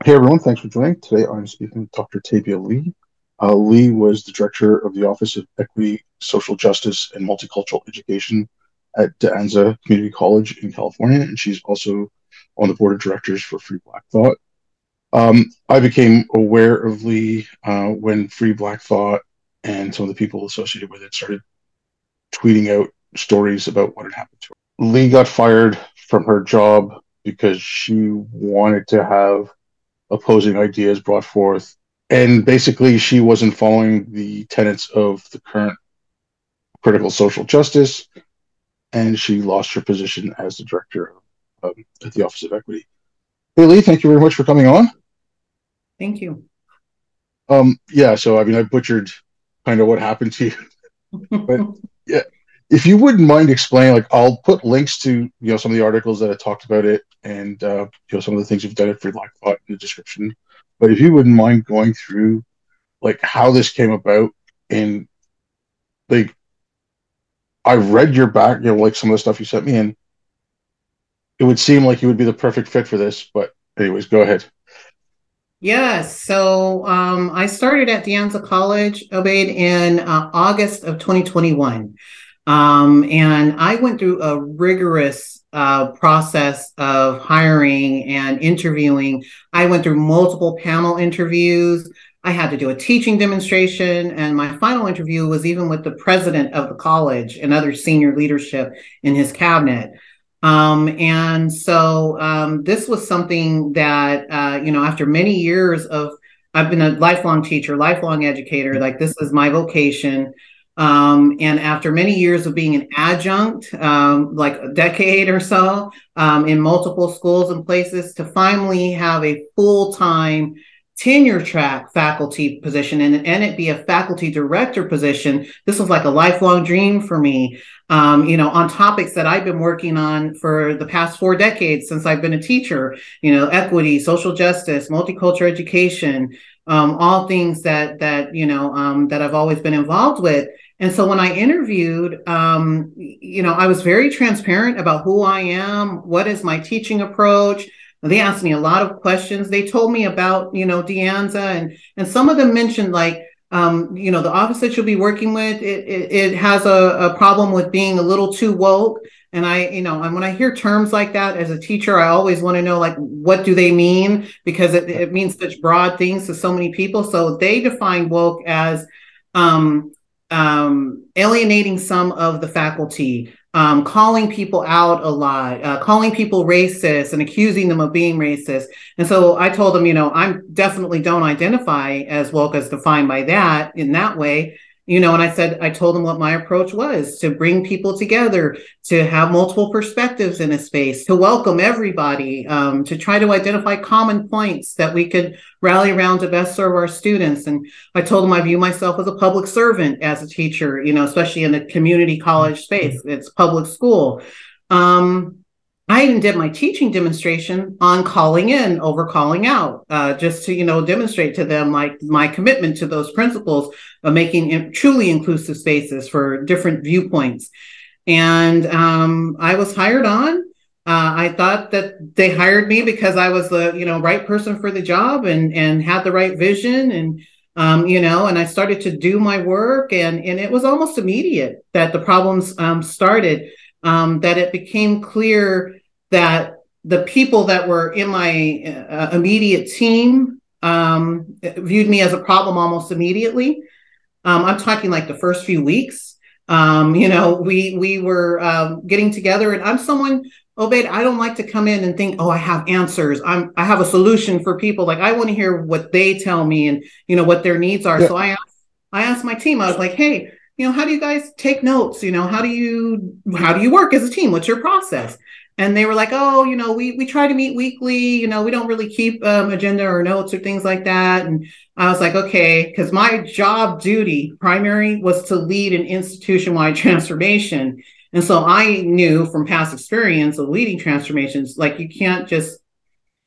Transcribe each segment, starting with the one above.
Hey everyone, thanks for joining. Today I'm speaking with Dr. Tabia Lee. Lee was the director of the Office of Equity, Social Justice, and Multicultural Education at De Anza Community College in California, and she's also on the board of directors for Free Black Thought. I became aware of Lee when Free Black Thought and some of the people associated with it started tweeting out stories about what had happened to her. Lee got fired from her job because she wanted to have opposing ideas brought forth. And basically, she wasn't following the tenets of the current critical social justice, and she lost her position as the director at the Office of Equity. Hey, Lee, thank you very much for coming on. Thank you. Yeah, so I mean, I butchered kind of what happened to you, but yeah, if you wouldn't mind explaining, like, I'll put links to some of the articles that I talked about it, and some of the things you've done at Free Black Thought in the description. But if you wouldn't mind going through like how this came about, and like I read your back, like some of the stuff you sent me, and it would seem like you would be the perfect fit for this. But anyways, go ahead. Yes. So I started at De Anza College, Obeyed, in August of 2021. And I went through a rigorous process of hiring and interviewing. I went through multiple panel interviews. I had to do a teaching demonstration, and my final interview was even with the president of the college and other senior leadership in his cabinet. And so this was something that, after many years of, I've been a lifelong teacher, lifelong educator, like this is my vocation. And after many years of being an adjunct, like a decade or so, in multiple schools and places, to finally have a full-time tenure track faculty position and it be a faculty director position. This was like a lifelong dream for me, on topics that I've been working on for the past 4 decades since I've been a teacher, equity, social justice, multicultural education, all things that I've always been involved with. And so when I interviewed, I was very transparent about who I am, what is my teaching approach. They asked me a lot of questions. They told me about, De Anza, and some of them mentioned like, the office that you'll be working with, it has a problem with being a little too woke. And and when I hear terms like that as a teacher, I always want to know, like, what do they mean? Because it means such broad things to so many people. So they define woke as alienating some of the faculty, calling people out a lot, calling people racist and accusing them of being racist. And so I told them, I definitely don't identify as woke as defined by that in that way. And I told them what my approach was: to bring people together, to have multiple perspectives in a space, to welcome everybody, to try to identify common points that we could rally around to best serve our students. And I told them I view myself as a public servant as a teacher, especially in the community college space. It's public school. I even did my teaching demonstration on calling in over calling out, just to, demonstrate to them like my commitment to those principles of making truly inclusive spaces for different viewpoints. And I was hired on. I thought that they hired me because I was the, right person for the job and had the right vision. And, and I started to do my work, and it was almost immediate that the problems started. That it became clear that the people that were in my immediate team viewed me as a problem almost immediately. I'm talking like the first few weeks. We were getting together, and I'm someone, Obaid, I don't like to come in and think, oh, I have answers. I have a solution for people. Like, I want to hear what they tell me and, what their needs are. Yeah. So I asked my team, I was like, hey, how do you guys take notes? How do you work as a team? What's your process? And they were like, oh, we try to meet weekly. We don't really keep agenda or notes or things like that. And I was like, okay, because my job duty primary was to lead an institution-wide transformation. And so I knew from past experience of leading transformations, like we can't just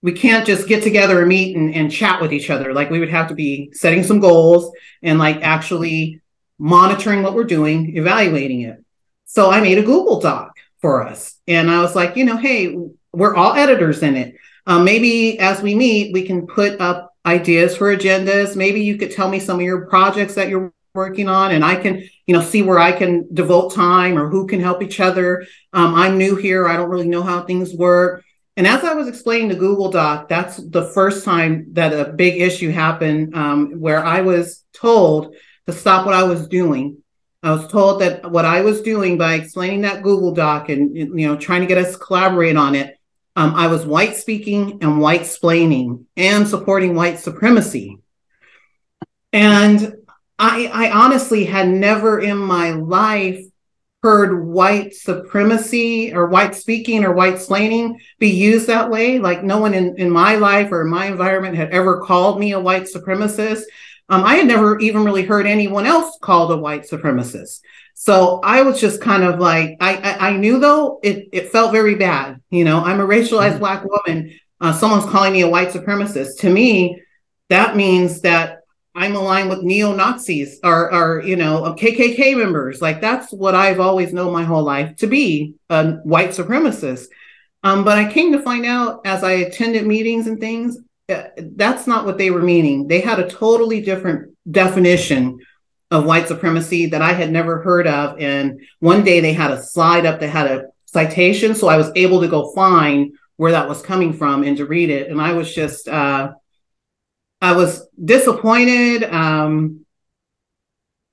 get together and meet and chat with each other. Like, we would have to be setting some goals and like actually monitoring what we're doing, evaluating it. So I made a Google Doc for us. And I was like, hey, we're all editors in it. Maybe as we meet, we can put up ideas for agendas. Maybe you could tell me some of your projects that you're working on, and I can, see where I can devote time or who can help each other. I'm new here. I don't really know how things work. And as I was explaining the Google Doc, that's the first time that a big issue happened, where I was told to stop what I was doing. I was told that what I was doing by explaining that Google Doc and trying to get us to collaborate on it, I was white speaking and white splaining and supporting white supremacy. And I honestly had never in my life heard white supremacy or white speaking or white splaining be used that way. Like no one in my life or my environment had ever called me a white supremacist. I had never even really heard anyone else called a white supremacist. So I was just kind of like, I knew though, it felt very bad. I'm a racialized Black woman. Someone's calling me a white supremacist. To me, that means that I'm aligned with neo-Nazis or KKK members. Like that's what I've always known my whole life to be a white supremacist. But I came to find out as I attended meetings and things, that's not what they were meaning. They had a totally different definition of white supremacy that I had never heard of. And one day they had a slide up that had a citation. So I was able to go find where that was coming from and to read it. And I was just, I was disappointed,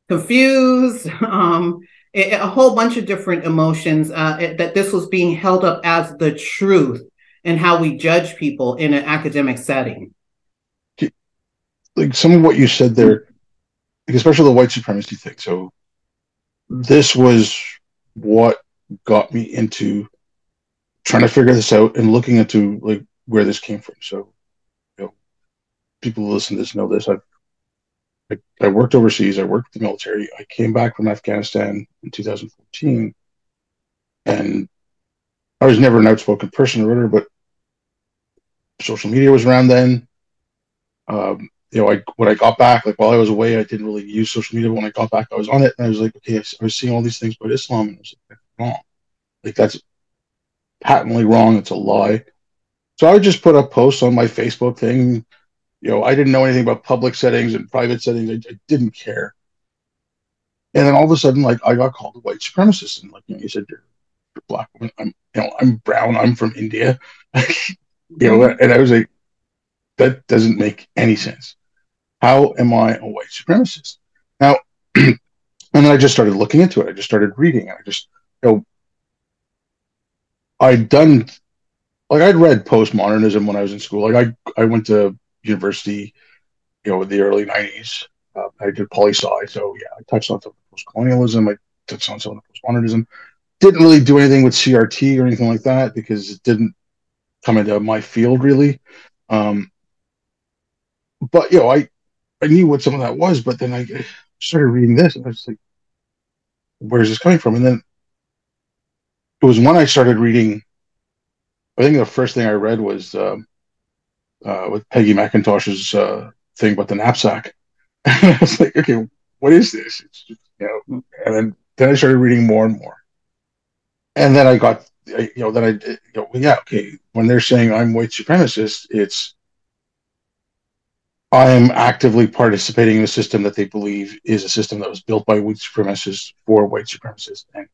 confused, a whole bunch of different emotions that this was being held up as the truth and how we judge people in an academic setting. Like some of what you said there, like especially the white supremacy thing. So this was what got me into trying to figure this out and looking into like where this came from. So, people who listen to this know this. I worked overseas. I worked in the military. I came back from Afghanistan in 2014, and I was never an outspoken person or whatever, but social media was around then. When I got back, like while I was away, I didn't really use social media. But when I got back, I was on it, and I was like, okay, I was seeing all these things about Islam, and I was like, that's wrong. Like that's patently wrong. It's a lie. So I would just put up posts on my Facebook thing. I didn't know anything about public settings and private settings. I didn't care. And then all of a sudden, like I got called a white supremacist, and like you said, you're Black woman. I'm brown. I'm from India. And I was like, that doesn't make any sense. How am I a white supremacist? Now, and then I just started looking into it. I just started reading. And I just, I'd read postmodernism when I was in school. Like I went to university, in the early 90s. I did poli-sci. So yeah, I touched on some of the post-colonialism. I touched on some of the postmodernism. Didn't really do anything with CRT or anything like that because it didn't come into my field really. But I knew what some of that was, but then I started reading this and I was like, where's this coming from? And then it was when I started reading, I think the first thing I read was with Peggy McIntosh's thing about the knapsack. And I was like, okay, what is this? It's just, and then I started reading more and more. And then I got, okay, when they're saying I'm white supremacist, it's I am actively participating in a system that they believe is a system that was built by white supremacists for white supremacists. And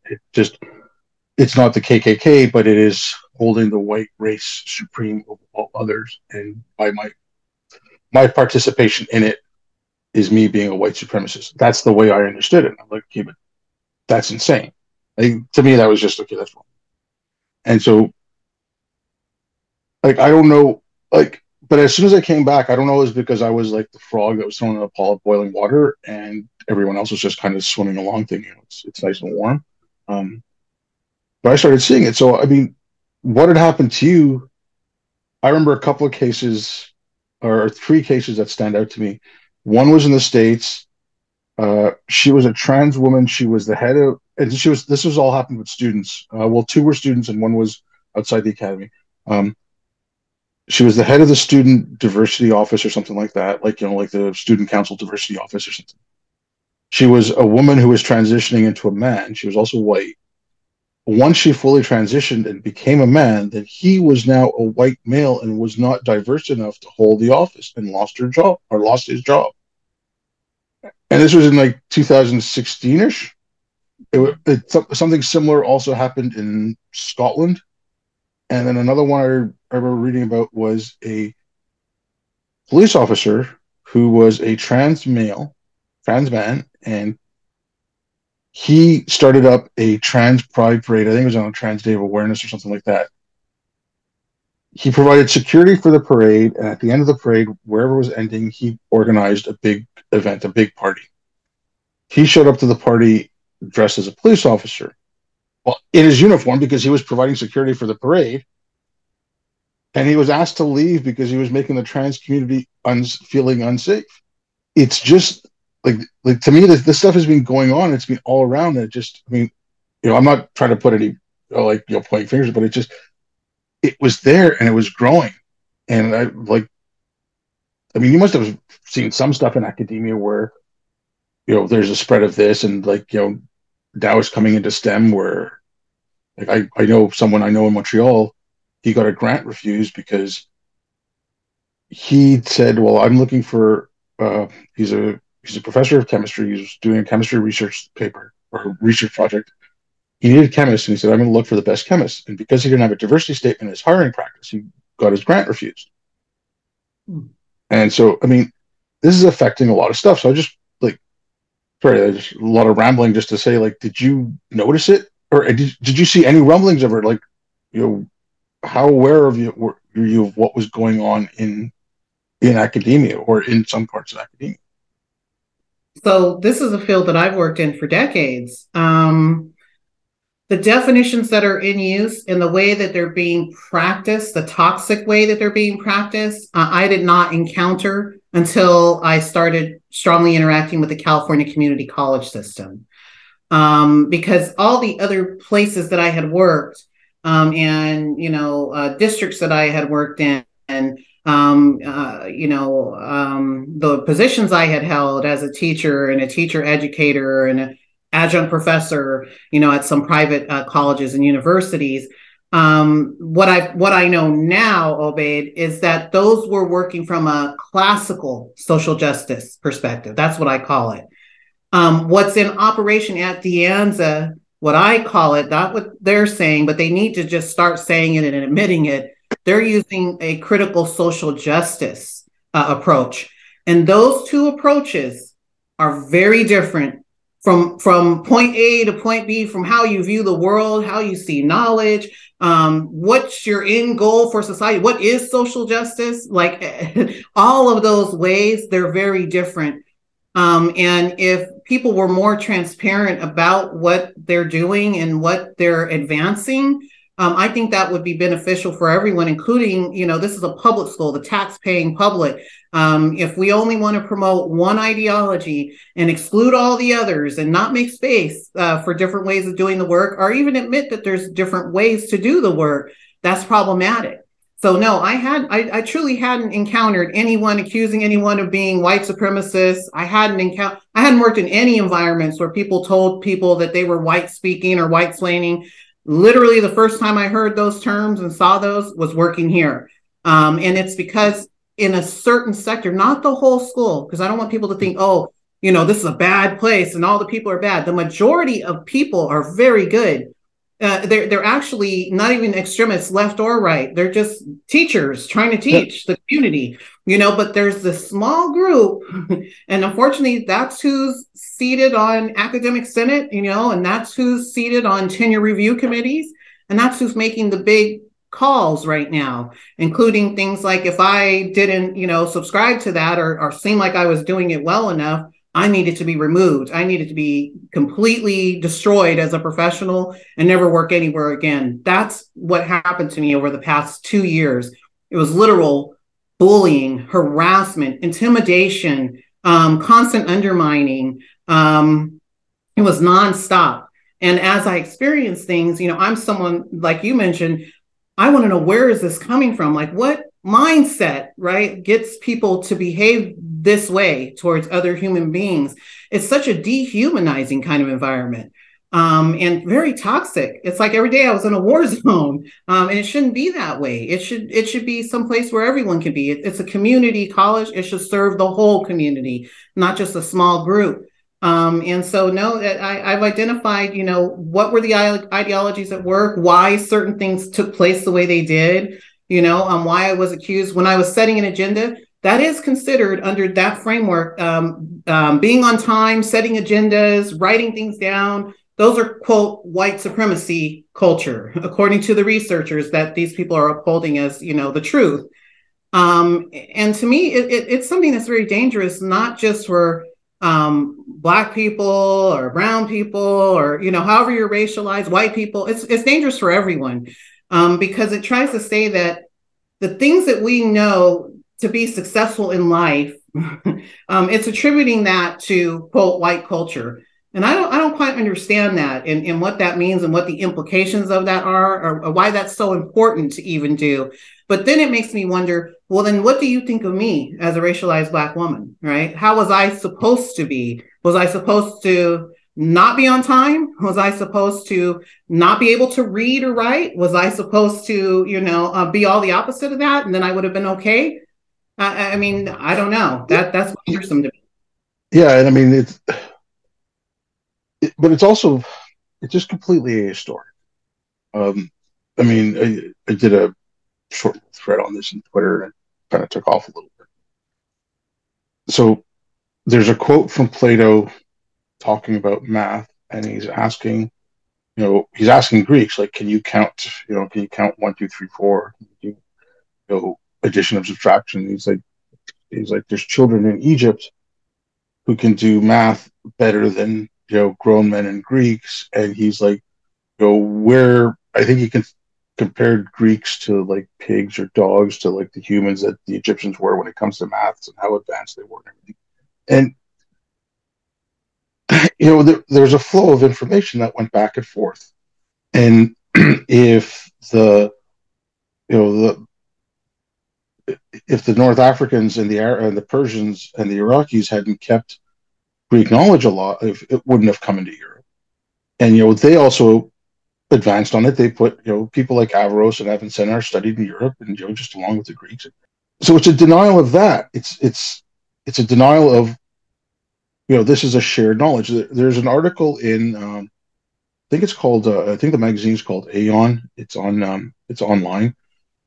it's not the KKK, but it is holding the white race supreme over all others. And by my participation in it is me being a white supremacist. That's the way I understood it. I'm like, okay, but that's insane. To me, that was just, okay, that's wrong. And so, like, I don't know, like, but as soon as I came back, I don't know, it was because I was like the frog that was thrown in a pot of boiling water and everyone else was just kind of swimming along thinking it's nice and warm. But I started seeing it. So, I mean, what had happened to you? I remember a couple of cases or 3 cases that stand out to me. One was in the States. She was a trans woman. She was the head of, and this was all happened with students. 2 were students and 1 was outside the academy. She was the head of the student diversity office or something like that, like the student council diversity office or something. She was a woman who was transitioning into a man. She was also white. once she fully transitioned and became a man, then he was now a white male and was not diverse enough to hold the office and lost her job or lost his job. And this was in like 2016ish. Something similar also happened in Scotland. And then another one I remember reading about was a police officer who was a trans man, and he started up a trans pride parade. I think it was on a Trans Day of Awareness or something like that. He provided security for the parade, and at the end of the parade, wherever it was ending, he organized a big event, a big party. He showed up to the party dressed as a police officer, well, in his uniform because he was providing security for the parade, and he was asked to leave because he was making the trans community feeling unsafe. It's just like to me, this stuff has been going on. It's been all around. And it just, I mean, I'm not trying to put any pointing fingers, but it was there and it was growing. And I mean, you must have seen some stuff in academia where there's a spread of this, and now it's coming into STEM where I know someone I know in Montreal, he got a grant refused because he said, well, I'm looking for he's a professor of chemistry. He's doing a chemistry research paper or research project. He needed chemists, and he said, I'm going to look for the best chemists. And because he didn't have a diversity statement in his hiring practice, he got his grant refused. And so, I mean, this is affecting a lot of stuff. So I just just a lot of rambling just to say, did you notice it, or did you see any rumblings of it? How aware were you of what was going on in academia or in some parts of academia? So this is a field that I've worked in for decades. The definitions that are in use and the way that they're being practiced, the toxic way that they're being practiced, I did not encounter until I started strongly interacting with the California community college system. Because all the other places that I had worked and, districts that I had worked in, and the positions I had held as a teacher and a teacher educator and an adjunct professor, at some private colleges and universities. What I know now, Obaid, is that those were working from a classical social justice perspective. That's what I call it. What's in operation at De Anza, what I call it, not what they're saying, but they need to just start saying it and admitting it. They're using a critical social justice approach. And those two approaches are very different from point A to point B, from how you view the world, how you see knowledge, what's your end goal for society, what is social justice, all of those ways, they're very different. And if people were more transparent about what they're doing and what they're advancing, I think that would be beneficial for everyone, including, this is a public school, the tax-paying public. If we only want to promote one ideology and exclude all the others and not make space for different ways of doing the work, or even admit that there's different ways to do the work, that's problematic. So no, I truly hadn't encountered anyone accusing anyone of being white supremacists. I hadn't worked in any environments where people told people that they were white speaking or white splaining. Literally, the first time I heard those terms and saw those was working here. And it's because in a certain sector, not the whole school, because I don't want people to think, oh, this is a bad place and all the people are bad. The majority of people are very good. They're actually not even extremists, left or right. They're just teachers trying to teach the community, but there's this small group. And unfortunately, that's who's seated on academic senate, and that's who's seated on tenure review committees. And that's who's making the big calls right now, including things like if I didn't, subscribe to that or seem like I was doing it well enough, I needed to be removed. I needed to be completely destroyed as a professional and never work anywhere again. That's what happened to me over the past 2 years. It was literal bullying, harassment, intimidation, constant undermining. It was nonstop. And as I experienced things, I'm someone, like you mentioned, I want to know, where is this coming from? What mindset, right, gets people to behave this way towards other human beings? It's such a dehumanizing kind of environment. and very toxic. It's like every day I was in a war zone, and it shouldn't be that way. It should be someplace where everyone can be. It's a community college. It should serve the whole community, not just a small group. And so, no, I've identified, what were the ideologies at work, why certain things took place the way they did, why I was accused when I was setting an agenda. That is considered under that framework, being on time, setting agendas, writing things down. Those are, quote, white supremacy culture, according to the researchers that these people are upholding as, the truth. And to me, it's something that's very dangerous, not just for Black people or brown people or, however you're racialized, white people. It's dangerous for everyone, because it tries to say that the things that we know to be successful in life, it's attributing that to, quote, white culture. And I don't quite understand that, and what that means and what the implications of that are, or why that's so important to even do. But then it makes me wonder, well, then what do you think of me as a racialized Black woman, right? How was I supposed to be? Was I supposed to not be on time? Was I supposed to not be able to read or write? Was I supposed to, be all the opposite of that? And then I would have been okay? I mean, I don't know. That's bothersome to me. Yeah, and I mean but it's just completely ahistoric. I mean, I did a short thread on this on Twitter and it kind of took off a little bit. So there's a quote from Plato talking about math, and he's asking, Greeks, like, can you count, can you count 1, 2, 3, 4? Addition and subtraction. He's like, there's children in Egypt who can do math better than grown men and Greeks, and he's like, where I think he can compared Greeks to like pigs or dogs to like the humans that the Egyptians were when it comes to maths and how advanced they were and everything. And there's a flow of information that went back and forth. And if the North Africans and the Persians and the Iraqis hadn't kept Greek knowledge a lot, it wouldn't have come into Europe. And they also advanced on it. They put people like Averroes and Avicenna studied in Europe, and just along with the Greeks. So it's a denial of that. It's a denial of this is a shared knowledge. There's an article in I think it's called I think the magazine's called Aeon. It's online,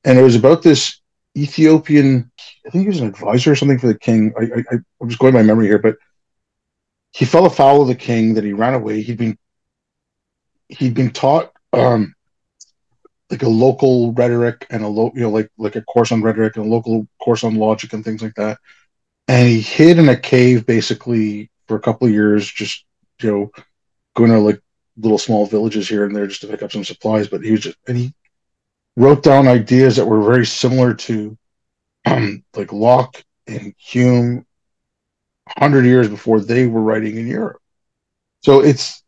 and it was about this Ethiopian. I think he was an advisor or something for the king. I'm just going by memory here, but he fell afoul of the king. That he ran away. He'd been taught like a local rhetoric and like a course on rhetoric and a local course on logic and things like that. And he hid in a cave basically for a couple of years, just going to like little small villages here and there just to pick up some supplies. But he wrote down ideas that were very similar to like Locke and Hume 100 years before they were writing in Europe. So it's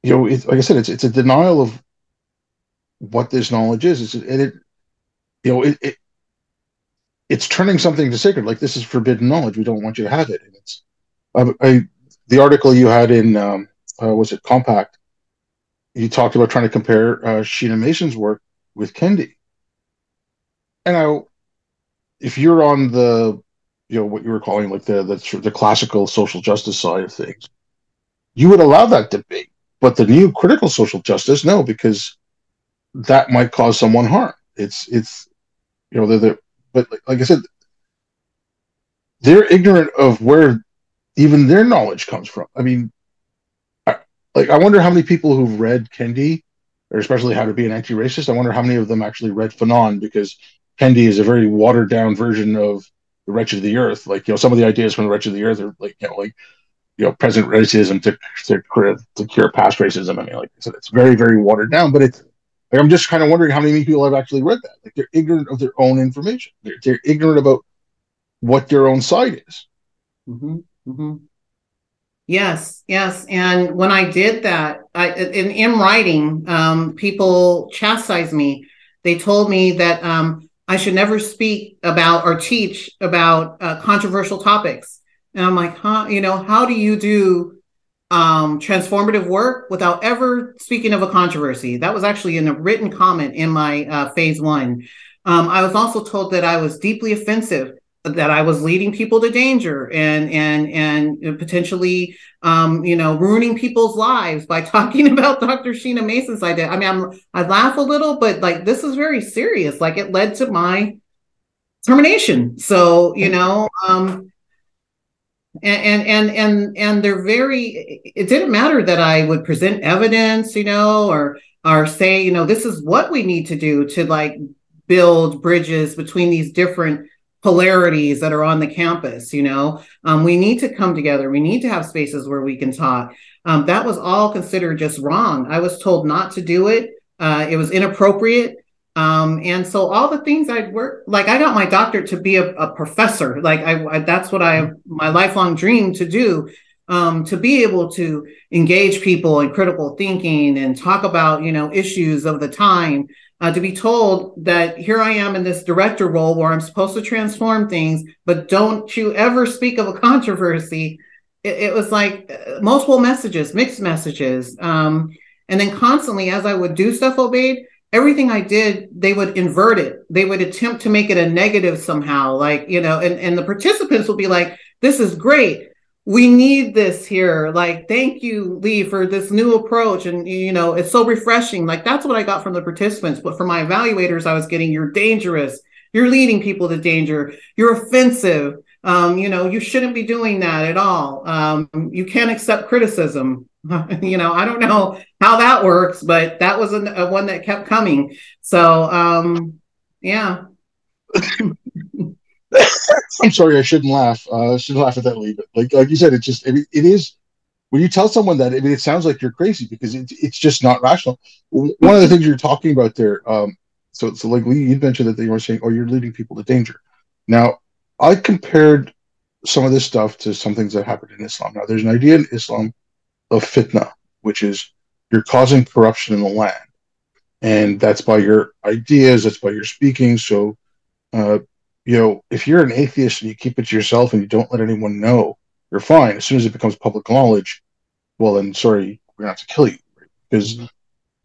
like I said, it's a denial of what this knowledge is. It's turning something to sacred. Like, this is forbidden knowledge. We don't want you to have it. And it's the article you had in was it Compact? You talked about trying to compare Sheena Mason's work with Kendi. And if you're on the what you were calling like the classical social justice side of things, you would allow that debate. But the new critical social justice, no, because that might cause someone harm. It's but like I said, they're ignorant of where even their knowledge comes from. I mean, I wonder how many people who've read Kendi, or especially How to Be an Anti-Racist, I wonder how many of them actually read Fanon, because Kendi is a very watered down version of The Wretched of the Earth. Like, some of the ideas from The Wretched of the Earth are present racism to cure past racism. I mean, like I said, it's very, very watered down, but it's like, I'm just kind of wondering how many people have actually read that. Like, they're ignorant of their own information. They're ignorant about what their own side is. Mm-hmm. Mm-hmm. Yes. And when I did that, in writing, people chastised me. They told me that I should never speak about or teach about controversial topics. And I'm like, how do you do transformative work without ever speaking of a controversy. That was actually in a written comment in my phase one. I was also told that I was deeply offensive, that I was leading people to danger and potentially ruining people's lives by talking about Dr. Sheena Mason's idea. I mean, I laugh a little, but like this is very serious. Like it led to my termination. So and they're very, it didn't matter that I would present evidence, or say, this is what we need to do to like build bridges between these different polarities that are on the campus. We need to come together. We need to have spaces where we can talk. That was all considered just wrong. I was told not to do it. It was inappropriate. And so all the things I'd worked, like I got my doctorate to be a professor. Like that's what my lifelong dream to do, to be able to engage people in critical thinking and talk about, issues of the time, to be told that here I am in this director role where I'm supposed to transform things, but don't you ever speak of a controversy. It was like multiple messages, mixed messages. And then constantly as I would do stuff, Obaid, everything I did, they would invert it. They would attempt to make it a negative somehow, like, and the participants will be like, this is great. We need this here. Like, thank you, Lee, for this new approach. And, it's so refreshing. Like, that's what I got from the participants. But from my evaluators, I was getting, you're dangerous. You're leading people to danger. You're offensive. You shouldn't be doing that at all. You can't accept criticism. I don't know how that works, but that was a one that kept coming. So, yeah. I'm sorry, I shouldn't laugh. I shouldn't laugh at that, Lee. But like you said, it is when you tell someone that. I mean, it sounds like you're crazy because it's just not rational. One of the things you're talking about there, so like Lee, you mentioned that they were saying, "Oh, you're leading people to danger." Now, I compared some of this stuff to some things that happened in Islam. Now, there's an idea in Islam of fitna, which is you're causing corruption in the land, and that's by your ideas, that's by your speaking. So, if you're an atheist and you keep it to yourself and you don't let anyone know, you're fine. As soon as it becomes public knowledge, well, then sorry, we're gonna have to kill you, right? Because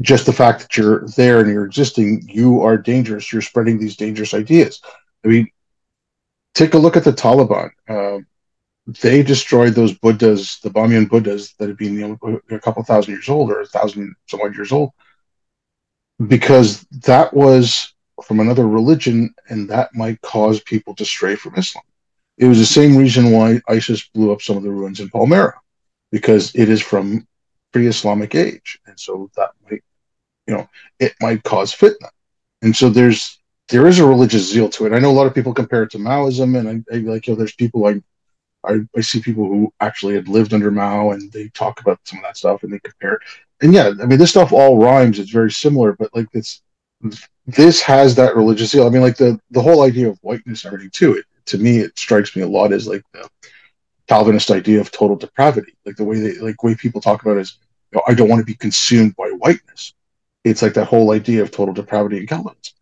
just the fact that you're there and you're existing, you are dangerous. You're spreading these dangerous ideas. I mean, take a look at the Taliban. They destroyed those Buddhas, the Bamiyan Buddhas that had been a couple thousand years old or 1,000 some odd years old, because that was from another religion and that might cause people to stray from Islam. It was the same reason why ISIS blew up some of the ruins in Palmyra, because it is from pre-Islamic age. And so that might, it might cause fitna. And so there is a religious zeal to it. I know a lot of people compare it to Maoism, and I like, there's people like, I see people who actually had lived under Mao and they talk about some of that stuff and they compare it. And yeah, I mean, this stuff all rhymes. It's very similar, but like this has that religious zeal. I mean, like the whole idea of whiteness and everything too. To me, it strikes me a lot as like the Calvinist idea of total depravity. Like the way people talk about it is, I don't want to be consumed by whiteness. It's like that whole idea of total depravity in Calvinism.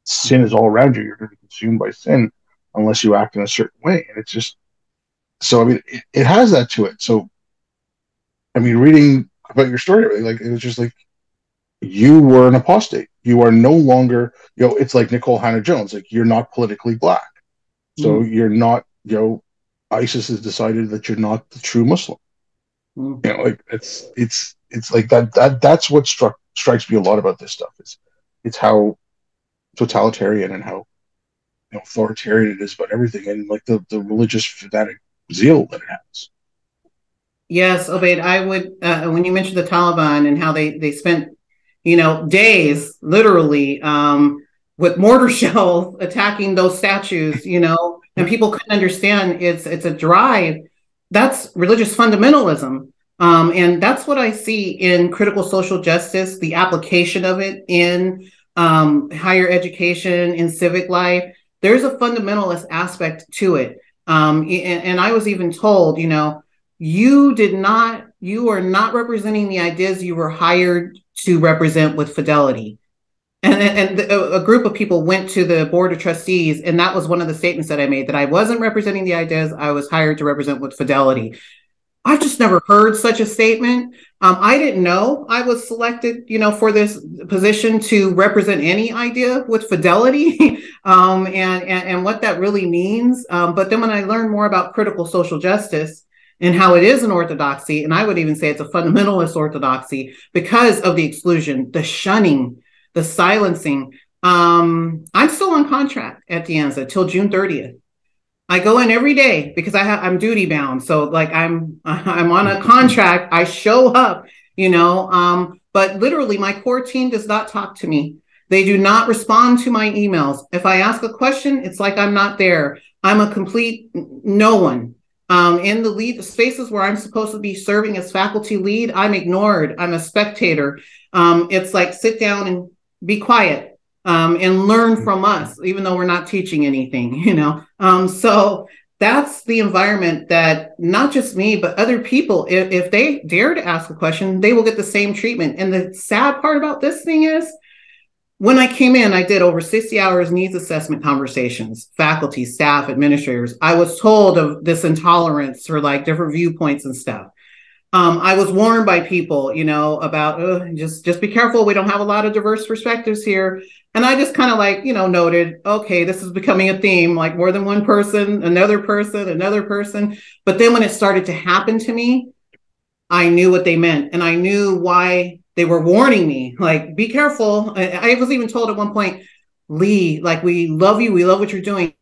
Sin is all around you. You're going to be consumed by sin unless you act in a certain way. And it's just, so, I mean, it has that to it. So, I mean, reading about your story, like, it was just like, you were an apostate. You are no longer, it's like Nicole Hannah-Jones, like, you're not politically black. So you're not, ISIS has decided that you're not the true Muslim. Like, it's like that's what strikes me a lot about this stuff. It's how totalitarian and how authoritarian it is about everything, and like the religious fanatic zeal that it has. Yes, Obaid, I would, when you mentioned the Taliban and how they spent, days literally with mortar shells attacking those statues, and people couldn't understand it's a drive. That's religious fundamentalism. And that's what I see in critical social justice, the application of it in higher education, in civic life. There's a fundamentalist aspect to it. And I was even told, you are not representing the ideas you were hired to represent with fidelity. And a group of people went to the board of trustees, and that was one of the statements that I made, that I wasn't representing the ideas I was hired to represent with fidelity. I just never heard such a statement. I didn't know I was selected, for this position to represent any idea with fidelity, and what that really means. But then when I learned more about critical social justice and how it is an orthodoxy, and I would even say it's a fundamentalist orthodoxy because of the exclusion, the shunning, the silencing. I'm still on contract at De Anza till June 30th. I go in every day because I'm duty bound. So like I'm on a contract. I show up, but literally my core team does not talk to me. They do not respond to my emails. If I ask a question, it's like I'm not there. I'm a complete no one. In the lead spaces where I'm supposed to be serving as faculty lead, I'm ignored. I'm a spectator. It's like sit down and be quiet, and learn from us, even though we're not teaching anything, So that's the environment that not just me, but other people, if they dare to ask a question, they will get the same treatment. And the sad part about this thing is, when I came in, I did over 60 hours needs assessment conversations, faculty, staff, administrators. I was told of this intolerance for like different viewpoints and stuff. I was warned by people, about just be careful. We don't have a lot of diverse perspectives here. And I just kind of like, noted, okay, this is becoming a theme, like more than one person, another person, another person. But then when it started to happen to me, I knew what they meant. And I knew why they were warning me, like, be careful. I was even told at one point, Lee, like, we love you. We love what you're doing.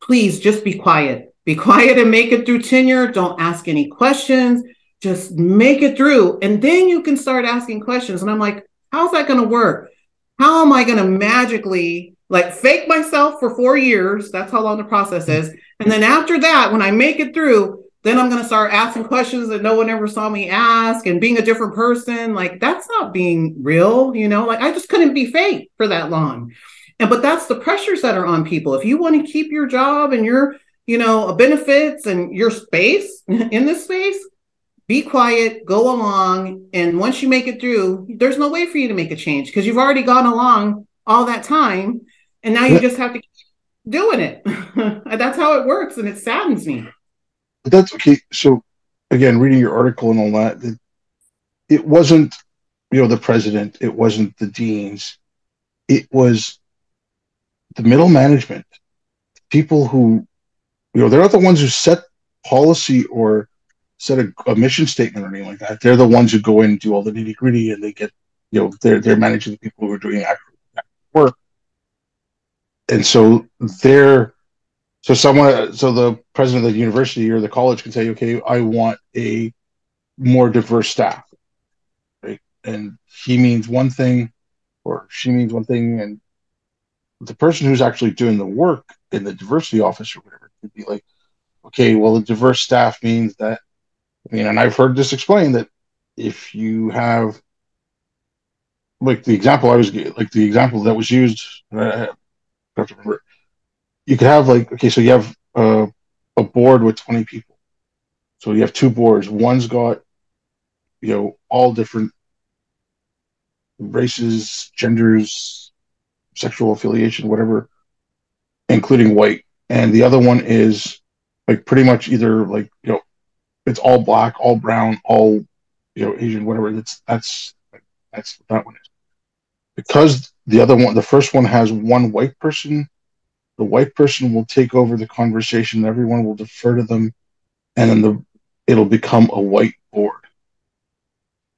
Please just be quiet. Be quiet and make it through tenure. Don't ask any questions. Just make it through. And then you can start asking questions. And I'm like, how's that going to work? How am I going to magically like fake myself for 4 years? That's how long the process is. And then after that, when I make it through, then I'm going to start asking questions that no one ever saw me ask and being a different person. Like, that's not being real, like I just couldn't be fake for that long. But that's the pressures that are on people. If you want to keep your job and your, benefits and your space in this space, be quiet, go along. And once you make it through, there's no way for you to make a change because you've already gone along all that time. And now you just have to keep doing it. That's how it works. And it saddens me. But that's okay. So, again, reading your article and all that, it wasn't, the president, it wasn't the deans, it was the middle management, people who, they're not the ones who set policy or set a mission statement or anything like that. They're the ones who go in and do all the nitty gritty, and they get, they're managing the people who are doing actual work. And so so the president of the university or the college can say, okay, I want a more diverse staff, right? And he means one thing, or she means one thing, and the person who's actually doing the work in the diversity office or whatever could be like, okay, well, the diverse staff means that, and I've heard this explained that if you have, like the example that was used, I have to remember, you could have like, okay, so you have a board with 20 people. So you have two boards. One's got, all different races, genders, sexual affiliation, whatever, including white. And the other one is like pretty much either like, it's all black, all brown, all, Asian, whatever. That's what that one is. Because the first one has one white person, the white person will take over the conversation. Everyone will defer to them, and then it'll become a white board.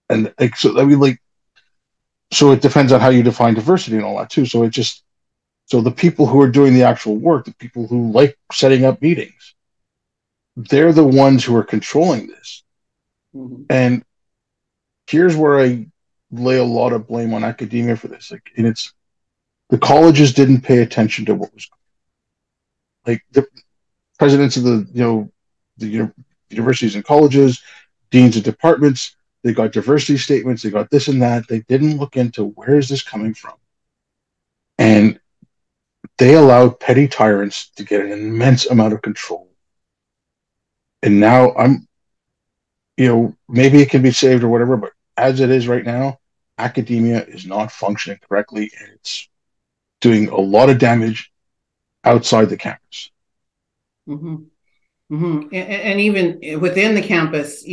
And like, so it depends on how you define diversity and all that too. So so the people who are doing the actual work, the people who like setting up meetings, they're the ones who are controlling this. Mm-hmm. And here's where I lay a lot of blame on academia for this. Like, and it's the colleges didn't pay attention to what was like the presidents of the universities and colleges, deans of departments. They got diversity statements. They got this and that. They didn't look into where is this coming from, and they allowed petty tyrants to get an immense amount of control. And now maybe it can be saved or whatever, but as it is right now, academia is not functioning correctly, and it's doing a lot of damage outside the campus. Mm-hmm. And even within the campus,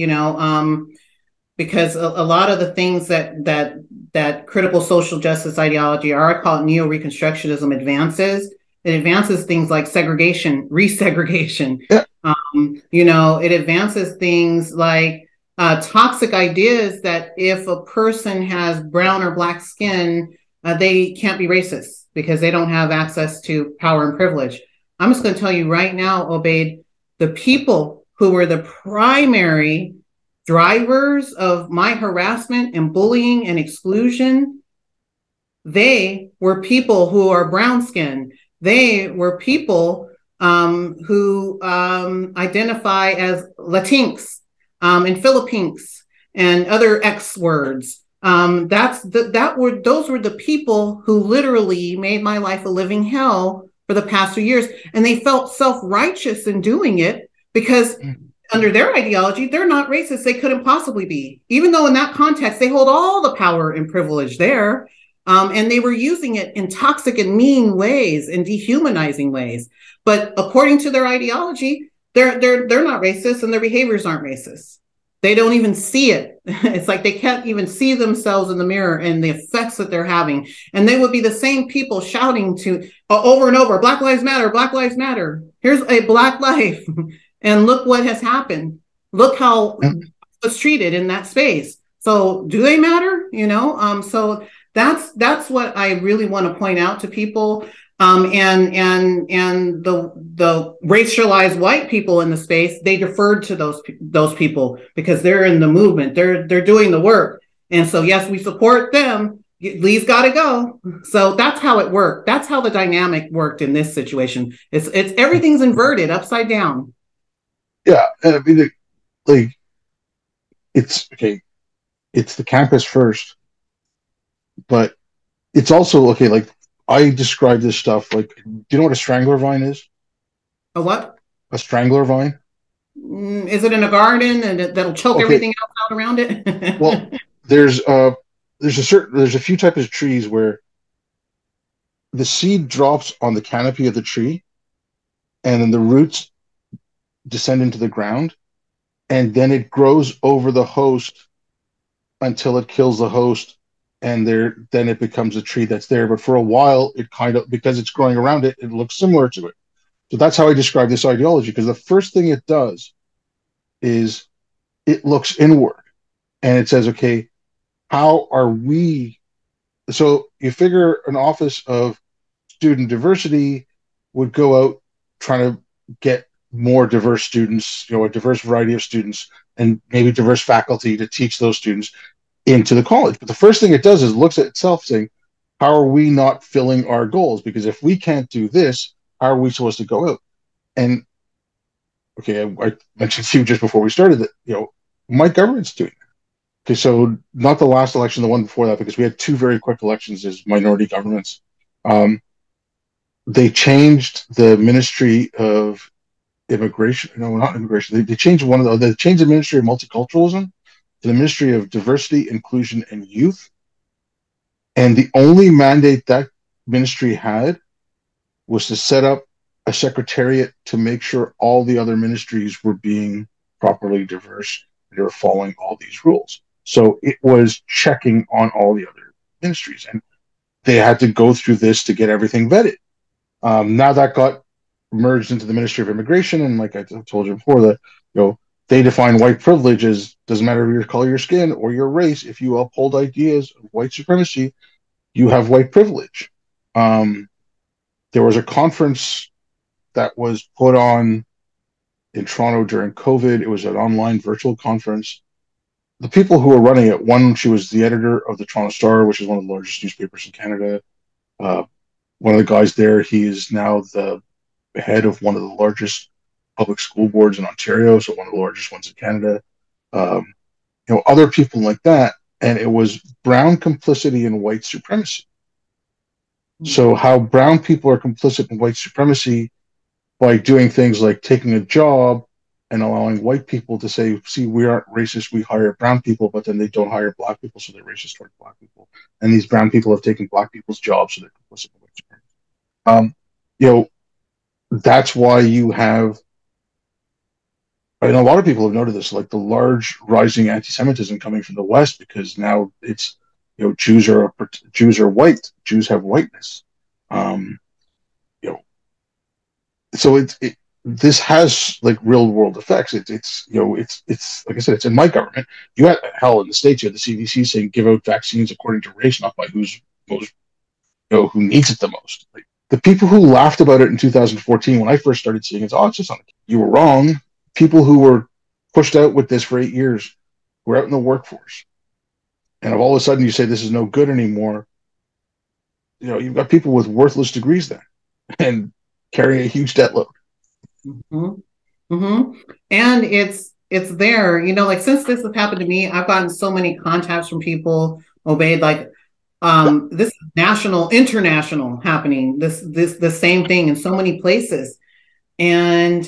because a lot of the things that critical social justice ideology, or I call it neo-reconstructionism, advances. It advances things like segregation, resegregation. Yeah. It advances things like toxic ideas that if a person has brown or black skin, they can't be racist because they don't have access to power and privilege. I'm just going to tell you right now, Obaid, the people who were the primary drivers of my harassment and bullying and exclusion, they were people who are brown skinned. They were people who identify as Latinx and Philippines and other X words. Those were the people who literally made my life a living hell for the past 2 years, and they felt self-righteous in doing it because under their ideology, they're not racist. They couldn't possibly be, even though in that context, they hold all the power and privilege there. And they were using it in toxic and mean ways and dehumanizing ways. But according to their ideology, they're not racist and their behaviors aren't racist. They don't even see it. It's like they can't even see themselves in the mirror and the effects that they're having. And they would be the same people shouting to over and over, Black Lives Matter, Black Lives Matter. Here's a Black life. And look what has happened. Look how was treated in that space. So do they matter? So that's what I really want to point out to people. And the racialized white people in the space, they deferred to those people because they're in the movement. They're doing the work. And so yes, we support them. Lee's got to go. So that's how it worked. That's how the dynamic worked in this situation. It's everything's inverted, upside down. Yeah, and I mean, like, it's okay. It's the campus first, but it's also okay. Like, I describe this stuff like, do you know what a strangler vine is? A what? A strangler vine? Is it in a garden and that'll choke Okay, everything else out around well, it? there's a few types of trees where the seed drops on the canopy of the tree, and then the roots descend into the ground, and then it grows over the host until it kills the host, and then it becomes a tree that's there. But for a while, it kind of, because it's growing around it, it looks similar to it. So that's how I describe this ideology, because the first thing it does is it looks inward and it says, okay, how are we? So you figure an office of student diversity would go out trying to get more diverse students, a diverse variety of students, and maybe diverse faculty to teach those students into the college. But the first thing it does is looks at itself saying, how are we not filling our goals? Because if we can't do this, how are we supposed to go out? And okay, I mentioned to you just before we started that, my government's doing it. Okay, so not the last election, the one before that, because we had two very quick elections as minority governments. They changed the Ministry of Immigration. No, not immigration. They changed they changed the Ministry of Multiculturalism to the Ministry of Diversity, Inclusion, and Youth. And the only mandate that ministry had was to set up a secretariat to make sure all the other ministries were being properly diverse. They were following all these rules. So it was checking on all the other ministries. And they had to go through this to get everything vetted. Now that got merged into the Ministry of Immigration, and like I told you before, that they define white privilege as doesn't matter your color, your skin, or your race. If you uphold ideas of white supremacy, you have white privilege. There was a conference that was put on in Toronto during COVID. It was an online virtual conference. The people who were running it, one, she was the editor of the Toronto Star, which is one of the largest newspapers in Canada. One of the guys there, he is now the head of one of the largest public school boards in Ontario, so one of the largest ones in Canada. Other people like that, and it was brown complicity in white supremacy. So how brown people are complicit in white supremacy by doing things like taking a job and allowing white people to say, see, we aren't racist, we hire brown people, but then they don't hire black people, so they're racist toward black people. And these brown people have taken black people's jobs, so they're complicit in white supremacy. That's why you have And a lot of people have noted this, like the large rising anti-Semitism coming from the West, because now it's, Jews are white, Jews have whiteness, um, you know, so this has like real world effects. It's like I said, it's in my government. You had hell in the states. You had the CDC saying give out vaccines according to race, not by who's most, who needs it the most. Like the people who laughed about it in 2014 when I first started seeing it, oh, it's just on. You were wrong. People who were pushed out with this for 8 years were out in the workforce, and if all of a sudden you say this is no good anymore, you've got people with worthless degrees then and carrying a huge debt load. Mm-hmm. Mm-hmm. And it's there, like since this has happened to me, I've gotten so many contacts from people obeyed like this is national, international happening, this the same thing in so many places. And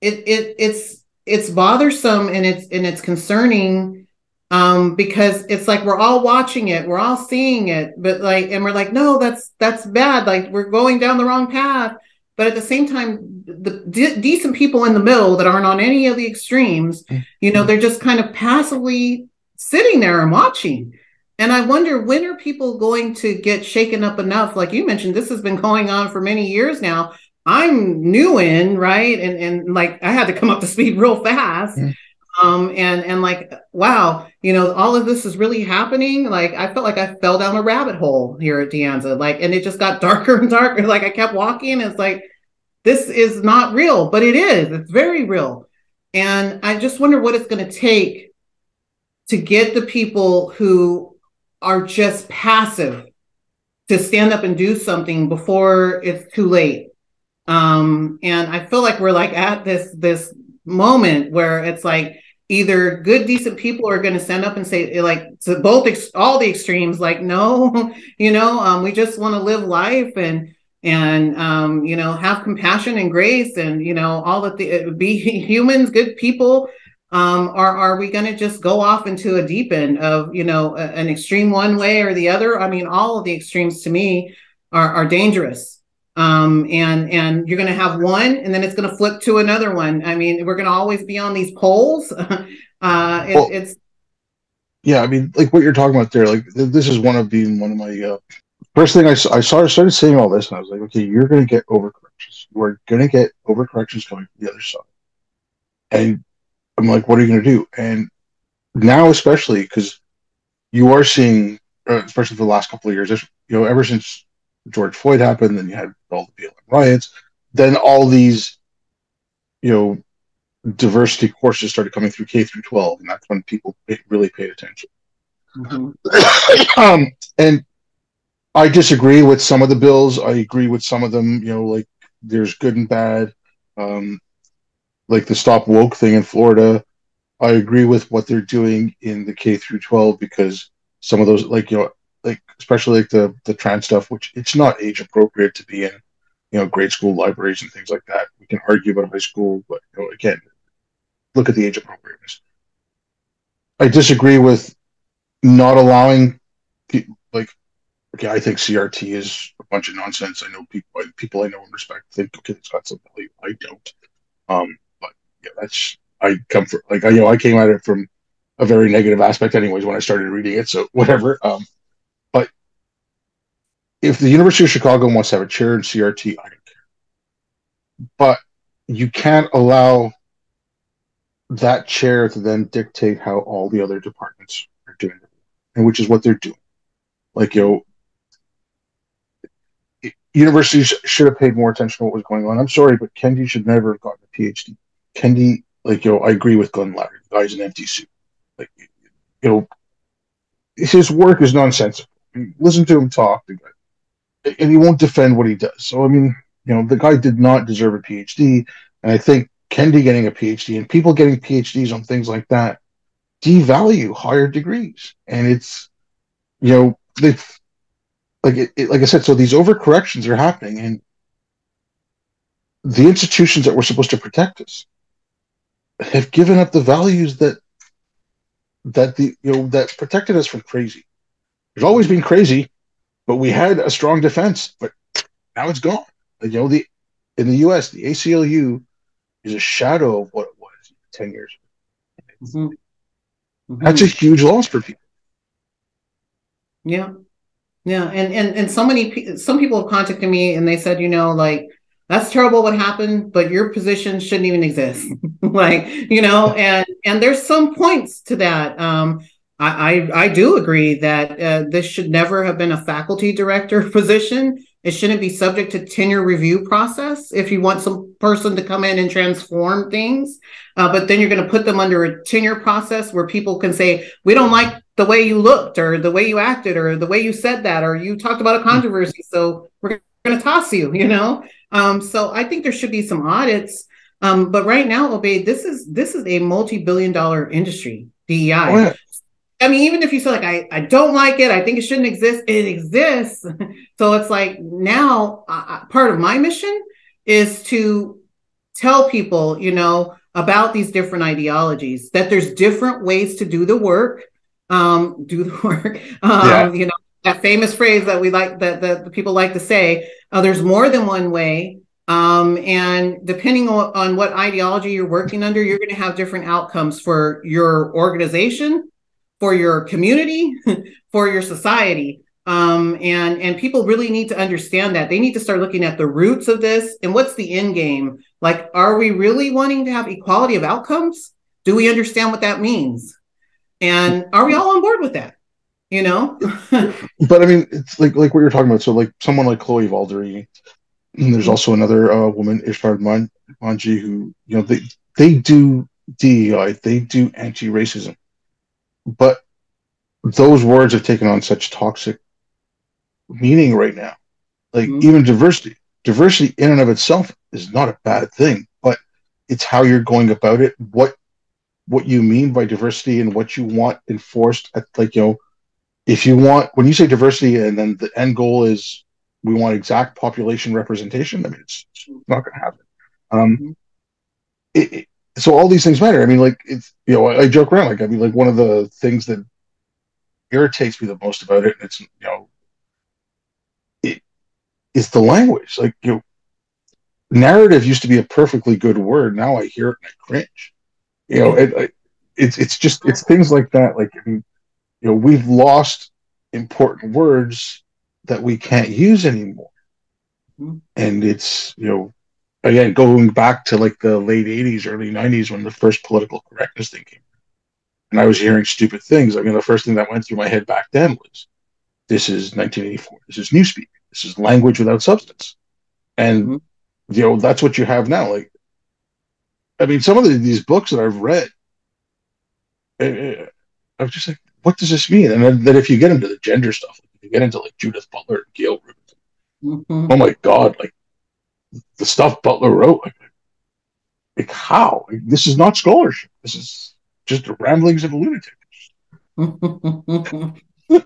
it's bothersome and it's concerning because it's like we're all watching it, we're all seeing it, but like, and we're like, no, that's bad, like we're going down the wrong path. But at the same time, the decent people in the middle that aren't on any of the extremes, they're just kind of passively sitting there and watching. And I wonder, when are people going to get shaken up enough? Like you mentioned, this has been going on for many years now. I'm new in, right? And like I had to come up to speed real fast. And like, wow, all of this is really happening. Like I felt like I fell down a rabbit hole here at De Anza, like, and it just got darker and darker. Like I kept walking, and it's like, this is not real, but it is. It's very real. And I just wonder what it's going to take to get the people who are just passive to stand up and do something before it's too late. And I feel like we're like at this moment where it's like either good, decent people are going to stand up and say, like, to both all the extremes, like, no, we just want to live life and have compassion and grace and all that be humans, good people. Are we going to just go off into a deep end of an extreme one way or the other? I mean, all of the extremes to me are dangerous. And you're going to have one, and then it's going to flip to another one. I mean, we're going to always be on these poles. It's yeah. I mean, like what you're talking about there. Like this is one of my first thing I started seeing all this, and I was like, okay, you're going to get overcorrections. We're going to get overcorrections coming from the other side, and I'm like, what are you going to do? And now, especially because you are seeing, especially for the last couple of years, ever since George Floyd happened, then you had all the BLM riots, then all these, diversity courses started coming through K through 12, and that's when people really paid attention. And I disagree with some of the bills. I agree with some of them. Like there's good and bad. Like the Stop Woke thing in Florida. I agree with what they're doing in the K through 12 because some of those, like especially like the trans stuff, which it's not age appropriate to be in, grade school libraries and things like that. We can argue about high school, but again, look at the age appropriateness. I disagree with not allowing like. Okay, I think CRT is a bunch of nonsense. I know people I know and respect think, okay, it's got some value. I don't. But yeah, I come from I came at it from a very negative aspect, anyways, when I started reading it. So whatever. But if the University of Chicago wants to have a chair in CRT, I don't care. But you can't allow that chair to then dictate how all the other departments are doing it, and which is what they're doing. Like universities should have paid more attention to what was going on. I'm sorry, but Kendi should never have gotten a PhD. Kendi, I agree with Glenn Ladder. The guy's an empty suit. Like, his work is nonsensical. Listen to him talk, and he won't defend what he does. So, I mean, the guy did not deserve a PhD. And I think Kendi getting a PhD and people getting PhDs on things like that devalue higher degrees. And it's, they've, like I said, so these overcorrections are happening, and the institutions that were supposed to protect us have given up the values that protected us from crazy. There's always been crazy, but we had a strong defense. But now it's gone. In the U.S., the ACLU is a shadow of what it was. 10 years. Mm-hmm. That's a Mm-hmm. huge loss for people. Yeah. Yeah, and so many some people have contacted me and they said, like that's terrible what happened, but your position shouldn't even exist. Like, and there's some points to that. I do agree that this should never have been a faculty director position. It shouldn't be subject to tenure review process if you want some person to come in and transform things. But then you're going to put them under a tenure process where people can say, we don't like the way you looked or the way you acted or the way you said that or you talked about a controversy, so we're going to toss you. So I think there should be some audits. But right now, Obaid, this is a multi-billion-dollar industry, Oh DEI. yeah, I mean, even if you say like I don't like it, I think it shouldn't exist, it exists. So it's like now part of my mission is to tell people, about these different ideologies, that there's different ways to do the work. Do the work. yeah. That famous phrase that we like, that the people like to say, there's more than one way. And depending on what ideology you're working under, you're going to have different outcomes for your organization, for your community, for your society. And people really need to understand that. They need to start looking at the roots of this and what's the end game. Like, are we really wanting to have equality of outcomes? Do we understand what that means? And are we all on board with that? But I mean, it's like what you're talking about. So like someone like Chloe Valdery, and there's also another woman, Ishtar Manji, who they do DEI, they do anti-racism, but those words have taken on such toxic meaning right now. Like even diversity in and of itself is not a bad thing, but it's how you're going about it, what you mean by diversity and what you want enforced at, like, if you want, when you say diversity and then the end goal is we want exact population representation, I mean, it's not going to happen. Um, it, it, so all these things matter. I mean, like, it's, I joke around, like, I mean, like, one of the things that irritates me the most about it, and it's, it is the language. Like, narrative used to be a perfectly good word. Now I hear it and I cringe. It's just, it's things like that. Like, I mean, we've lost important words that we can't use anymore. And it's, again, going back to like the late 80s, early 90s when the first political correctness thing came. And I was hearing stupid things. I mean, the first thing that went through my head back then was, this is 1984. This is newspeak. This is language without substance. And, that's what you have now. Like, I mean, some of these books that I've read, I'm just like, what does this mean? And then if you get into the gender stuff, if you get into like Judith Butler and Gail Rubin, oh my God, like the stuff Butler wrote, like how? Like, this is not scholarship. This is just the ramblings of a lunatic.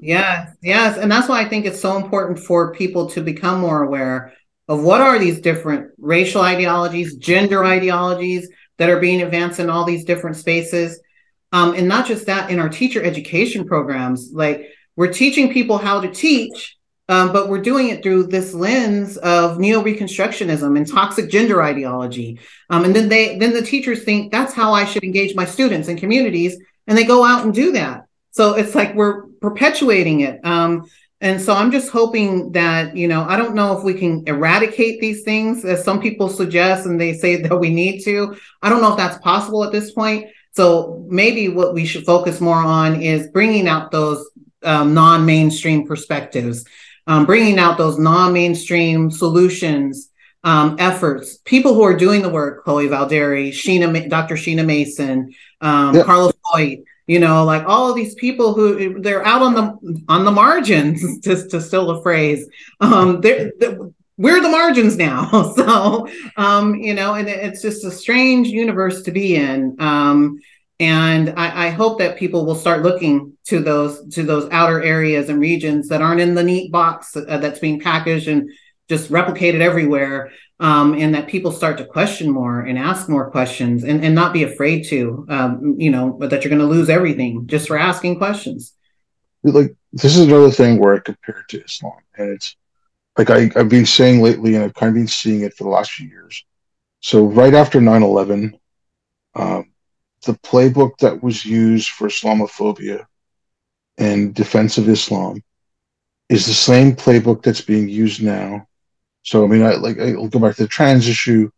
Yes. And that's why I think it's so important for people to become more aware of what are these different racial ideologies, gender ideologies that are being advanced in all these different spaces. And not just that, in our teacher education programs, like we're teaching people how to teach, but we're doing it through this lens of neo-reconstructionism and toxic gender ideology. And then the teachers think that's how I should engage my students and communities, and they go out and do that. So it's like we're perpetuating it. And so I'm just hoping that, I don't know if we can eradicate these things, as some people suggest, and they say that we need to. I don't know if that's possible at this point. So maybe what we should focus more on is bringing out those non-mainstream perspectives, bringing out those non-mainstream solutions, efforts, people who are doing the work, Chloe Valdery, Dr. Sheena Mason, Carlos Floyd, like all of these people who they're out on the margins, to steal a phrase. We're the margins now. So, and it's just a strange universe to be in. And I hope that people will start looking to those outer areas and regions that aren't in the neat box that's being packaged and just replicated everywhere. And that people start to question more and ask more questions and not be afraid to, but that you're going to lose everything just for asking questions. Like, this is another thing where I compare it to Islam. And it's like I've been saying lately, and I've kind of been seeing it for the last few years. So right after 9/11, the playbook that was used for Islamophobia and defense of Islam is the same playbook that's being used now. So I mean, I'll go back to the trans issue.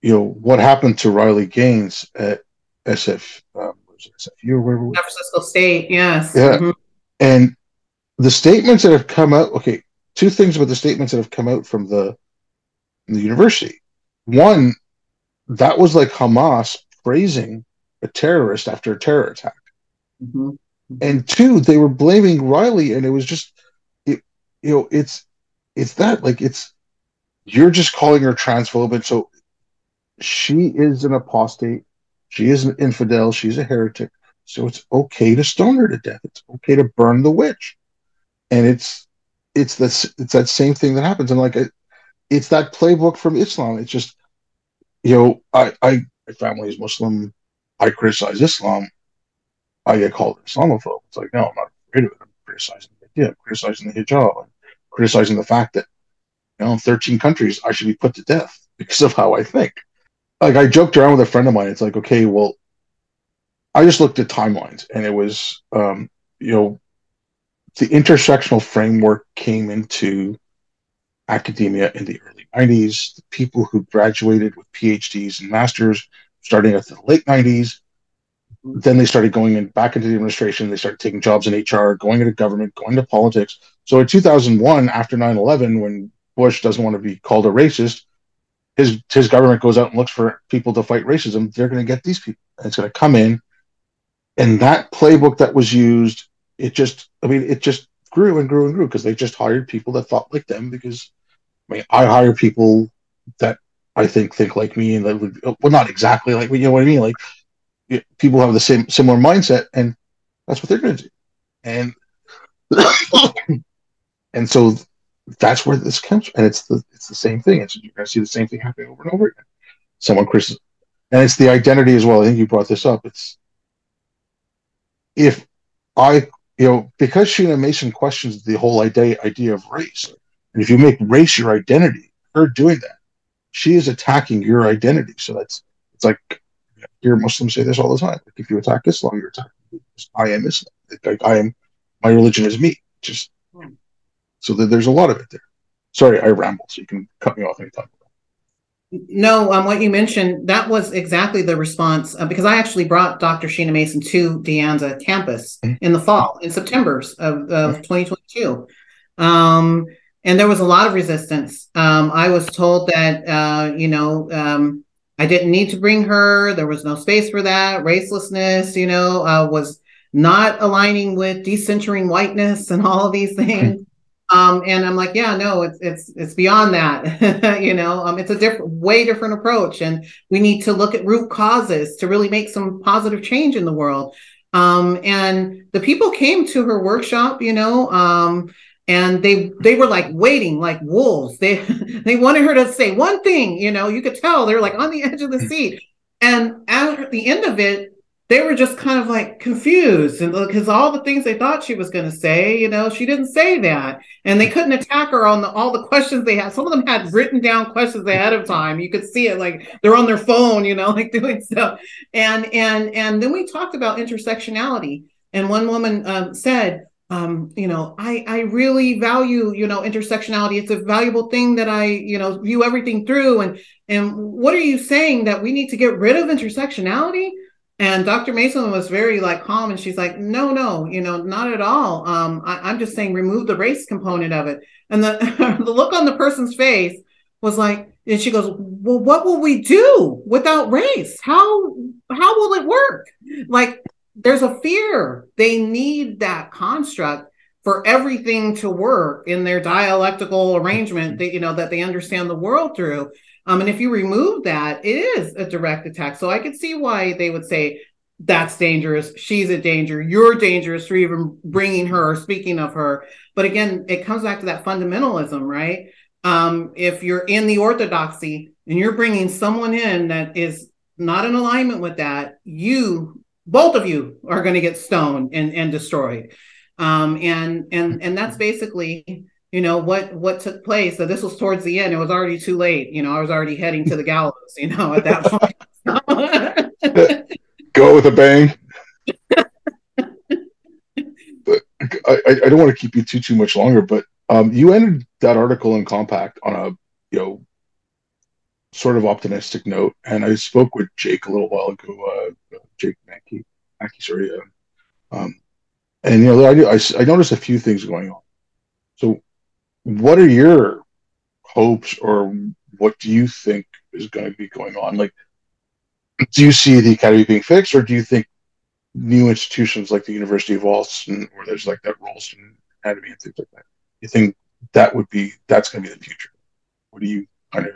What happened to Riley Gaines at SF, was it SFU or wherever? San Francisco State, yes. Yeah, and the statements that have come out. Okay, two things about the statements that have come out from the university. One, that was like Hamas praising a terrorist after a terror attack. Mm-hmm. And two, they were blaming Riley, and it was just, it's that, like, you're just calling her transphobic. So she is an apostate, she is an infidel, she's a heretic. So it's okay to stone her to death. It's okay to burn the witch, and it's that same thing that happens. And like, it's that playbook from Islam. It's just, my family is Muslim. I criticize Islam. I get called an Islamophobe. It's like, no, I'm not afraid of it. I'm criticizing the idea. I'm criticizing the hijab. I'm criticizing the fact that, in 13 countries, I should be put to death because of how I think. Like, I joked around with a friend of mine. It's like, okay, well, I just looked at timelines, and it was, the intersectional framework came into academia in the early 90s. The people who graduated with PhDs and masters starting at the late 90s, then they started going back into the administration. They started taking jobs in HR, going into government, going to politics. So in 2001, after 9/11, when Bush doesn't want to be called a racist, his government goes out and looks for people to fight racism. They're going to get these people. And it's going to come in. And that playbook that was used, it just grew and grew and grew because they just hired people that thought like them. Because I hire people that I think like me, and that would, well, not exactly like me, you know what I mean? Like, people have the similar mindset, and that's what they're going to do. And and so that's where this comes from. And it's the same thing. You're going to see the same thing happening over and over again. Someone Chris, and it's the identity as well. I think you brought this up. It's if I because Sheena Mason questions the whole idea of race, and if you make race your identity, her doing that, she is attacking your identity. So it's like, hear Muslims say this all the time. Like, if you attack Islam, you're attacking me. I am Islam. Like, my religion is me. Just so that there's a lot of it there. Sorry, I ramble, so you can cut me off anytime. No, what you mentioned, that was exactly the response, because I actually brought Dr. Sheena Mason to De Anza campus in the fall, in September of 2022. And there was a lot of resistance. I was told that, I didn't need to bring her. There was no space for that. Racelessness, was not aligning with decentering whiteness and all of these things. And I'm like, yeah, no, it's beyond that. It's a way different approach, and we need to look at root causes to really make some positive change in the world. And the people came to her workshop, and they were like waiting like wolves. They wanted her to say one thing, you could tell they're like on the edge of the seat. And at the end of it, they were just kind of like confused, and because all the things they thought she was going to say, she didn't say that, and they couldn't attack her on all the questions they had. Some of them had written down questions ahead of time. You could see it, like they're on their phone, like doing stuff. And then we talked about intersectionality, and one woman said, I really value, intersectionality. It's a valuable thing that I, view everything through. And what are you saying, that we need to get rid of intersectionality? And Dr. Mason was very calm, and she's like, no, not at all. I'm just saying remove the race component of it. And the look on the person's face was like, and she goes, well, what will we do without race? How will it work? Like, there's a fear. They need that construct for everything to work in their dialectical arrangement that, that they understand the world through. And if you remove that, it is a direct attack. So I could see why they would say, that's dangerous. She's a danger. You're dangerous for even bringing her or speaking of her. But again, it comes back to that fundamentalism, right? If you're in the orthodoxy and you're bringing someone in that is not in alignment with that, both of you are going to get stoned and destroyed. And that's basically, what took place. So this was towards the end. It was already too late. I was already heading to the gallows, at that point. Go with a bang. But I don't want to keep you too much longer, but you ended that article in Compact on a sort of optimistic note, and I spoke with Jake a little while ago, Jake Mackey, sorry, um, and I noticed a few things going on. So, what are your hopes, or what do you think is going to be going on? Like, do you see the academy being fixed, or do you think new institutions like the University of Walston, where there's like that Ralston Academy and things like that, you think that's going to be the future? What do you kind of?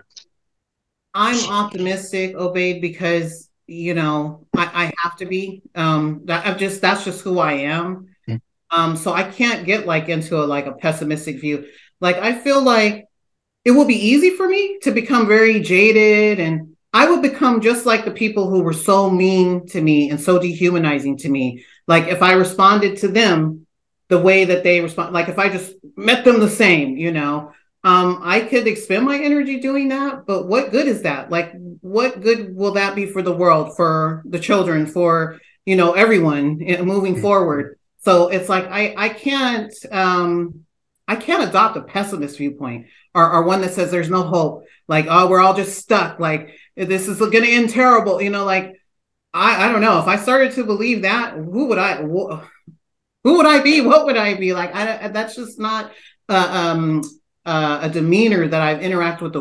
I'm optimistic, Obeyed, because I have to be. That's just who I am. So I can't get like into a pessimistic view. Like I feel like it will be easy for me to become very jaded, and I would become just like the people who were so mean to me and so dehumanizing to me. Like if I responded to them the way that they respond, like if I just met them the same, I could expend my energy doing that, but what good is that? Like, what good will that be for the world, for the children, for everyone moving forward? So it's like I can't adopt a pessimist viewpoint, or one that says there's no hope. Like, oh, we're all just stuck. Like this is going to end terrible. Like I don't know. If I started to believe that, who would I be? What would I be? Like that's just not a demeanor that I've interacted with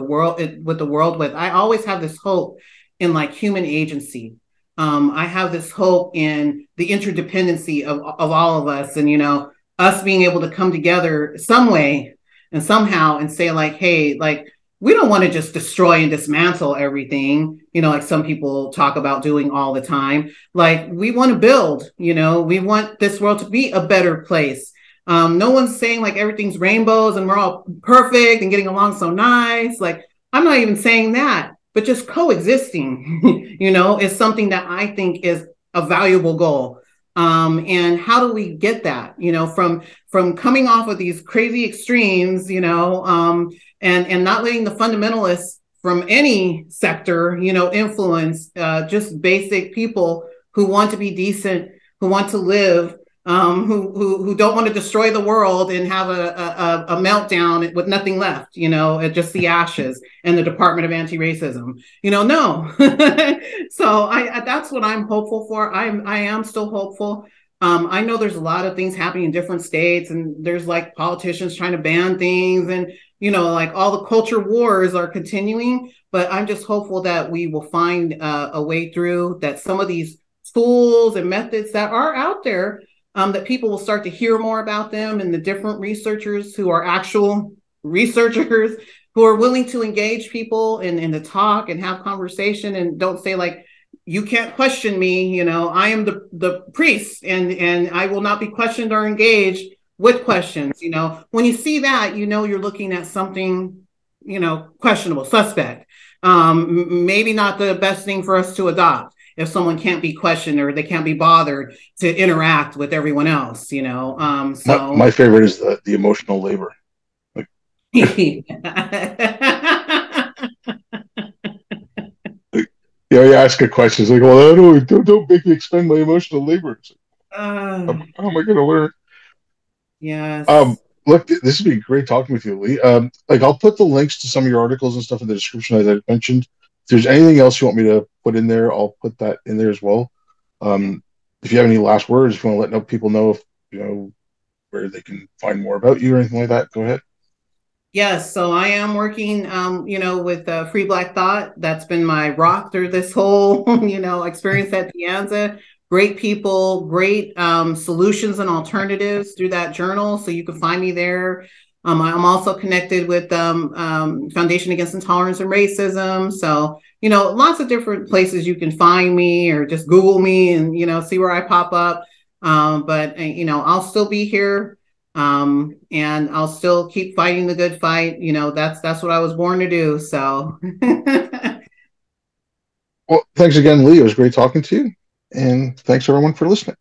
the world with. I always have this hope in like human agency. I have this hope in the interdependency of all of us, and us being able to come together some way and somehow and say like, hey, like we don't want to just destroy and dismantle everything, like some people talk about doing all the time. Like we want to build, we want this world to be a better place. No one's saying like everything's rainbows and we're all perfect and getting along so nice. Like I'm not even saying that, but just coexisting, is something that I think is a valuable goal. And how do we get that, from coming off of these crazy extremes, and not letting the fundamentalists from any sector, influence just basic people who want to be decent, who want to live, who don't want to destroy the world and have a meltdown with nothing left, just the ashes and the Department of Anti-Racism, no. So I that's what I'm hopeful for. I am still hopeful. I know there's a lot of things happening in different states, and there's like politicians trying to ban things, and like all the culture wars are continuing. But I'm just hopeful that we will find a way through, that some of these tools and methods that are out there, that people will start to hear more about them, and the different researchers who are actual researchers who are willing to engage people and to talk and have conversation, and don't say like, you can't question me, I am the priest, and I will not be questioned or engaged with questions. When you see that, you're looking at something, questionable, suspect. Maybe not the best thing for us to adopt if someone can't be questioned or they can't be bothered to interact with everyone else, so my favorite is the emotional labor. Like, you ask a question, it's like, well, don't make me expend my emotional labor. How am I going to learn? Yes. Look, this has been great talking with you, Lee. Like, I'll put the links to some of your articles and stuff in the description, as I mentioned. If there's anything else you want me to put in there, I'll put that in there as well. If you have any last words, if you want to let people know if where they can find more about you or anything like that, go ahead. Yes, so I am working, with Free Black Thought. That's been my rock through this whole, experience at De Anza. Great people, great solutions and alternatives through that journal. So you can find me there. I'm also connected with Foundation Against Intolerance and Racism. So, lots of different places you can find me, or just Google me and, see where I pop up. But I'll still be here. And I'll still keep fighting the good fight. That's what I was born to do. So well, thanks again, Lee. It was great talking to you. And thanks everyone for listening.